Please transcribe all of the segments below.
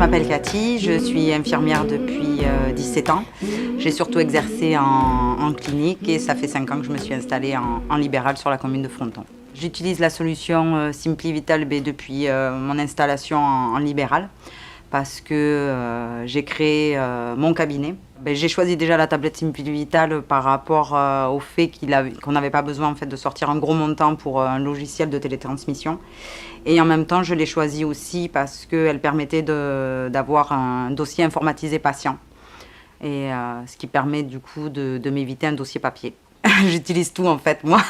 m'appelle Cathy, je suis infirmière depuis 17 ans. J'ai surtout exercé en clinique et ça fait 5 ans que je me suis installée en libéral sur la commune de Fronton. J'utilise la solution Simply Vital depuis mon installation en libéral parce que j'ai créé mon cabinet. J'ai choisi déjà la tablette Simply Vital par rapport au fait qu'on n'avait pas besoin en fait, de sortir un gros montant pour un logiciel de télétransmission. Et en même temps, je l'ai choisi aussi parce qu'elle permettait d'avoir un dossier informatisé patient. Et ce qui permet du coup de m'éviter un dossier papier. J'utilise tout en fait moi.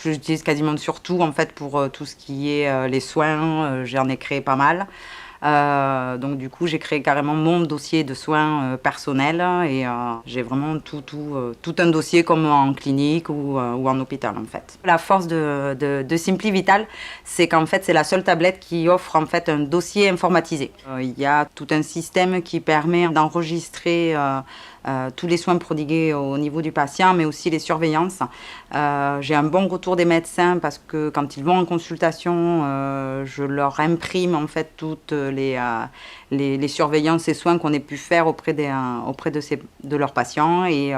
J'utilise quasiment surtout en fait pour tout ce qui est les soins. J'en ai créé pas mal. Donc du coup j'ai créé carrément mon dossier de soins personnels et j'ai vraiment tout un dossier comme en clinique ou en hôpital en fait. La force de Simply Vital, c'est qu'en fait c'est la seule tablette qui offre en fait un dossier informatisé. Il y a tout un système qui permet d'enregistrer tous les soins prodigués au niveau du patient, mais aussi les surveillances. J'ai un bon retour des médecins parce que quand ils vont en consultation, je leur imprime en fait toutes les surveillances et soins qu'on ait pu faire auprès de leurs patients et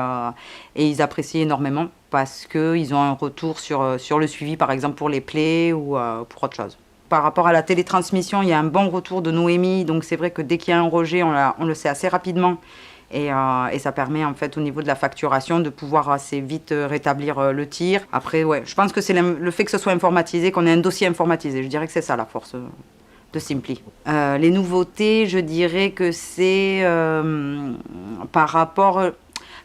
ils apprécient énormément parce qu'ils ont un retour sur le suivi, par exemple pour les plaies ou pour autre chose. Par rapport à la télétransmission, il y a un bon retour de Noémie, donc c'est vrai que dès qu'il y a un rejet, on le sait assez rapidement. Et ça permet en fait au niveau de la facturation de pouvoir assez vite rétablir le tir. Après, ouais, je pense que c'est le fait que ce soit informatisé, qu'on ait un dossier informatisé. Je dirais que c'est ça la force de Simply. Les nouveautés, je dirais que c'est par rapport...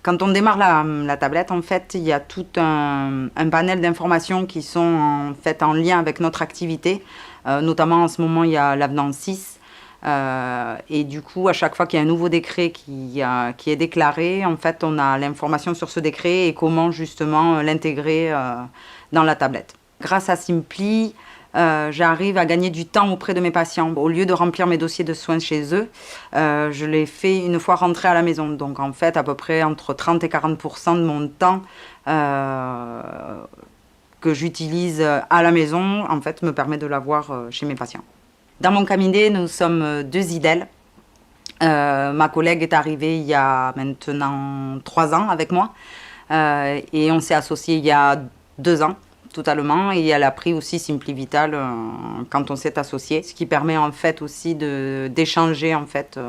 Quand on démarre la tablette, en fait, il y a tout un panel d'informations qui sont en fait en lien avec notre activité. Notamment en ce moment, il y a l'avenant 6. Et du coup, à chaque fois qu'il y a un nouveau décret qui est déclaré, en fait, on a l'information sur ce décret et comment justement l'intégrer dans la tablette. Grâce à Simply, j'arrive à gagner du temps auprès de mes patients. Au lieu de remplir mes dossiers de soins chez eux, je les fais une fois rentrés à la maison. Donc en fait, à peu près entre 30 et 40% de mon temps que j'utilise à la maison, en fait, me permet de l'avoir chez mes patients. Dans mon cabinet, nous sommes 2 IDEL. Ma collègue est arrivée il y a maintenant 3 ans avec moi et on s'est associés il y a 2 ans totalement et elle a pris aussi Simply Vital quand on s'est associés, ce qui permet en fait aussi d'échanger en fait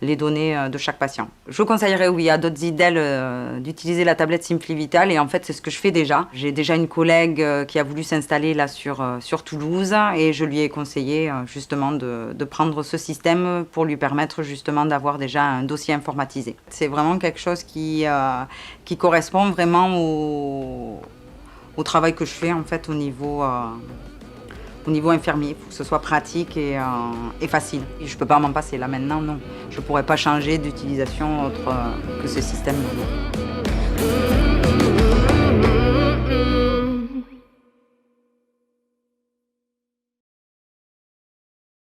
les données de chaque patient. Je vous conseillerais, oui, à d'autres IDEL d'utiliser la tablette Simply Vital et en fait c'est ce que je fais déjà. J'ai déjà une collègue qui a voulu s'installer là sur Toulouse et je lui ai conseillé justement de prendre ce système pour lui permettre justement d'avoir déjà un dossier informatisé. C'est vraiment quelque chose qui correspond vraiment au travail que je fais en fait au niveau infirmier. Il faut que ce soit pratique et facile. Et je ne peux pas m'en passer là maintenant, non. Je ne pourrais pas changer d'utilisation autre que ce système.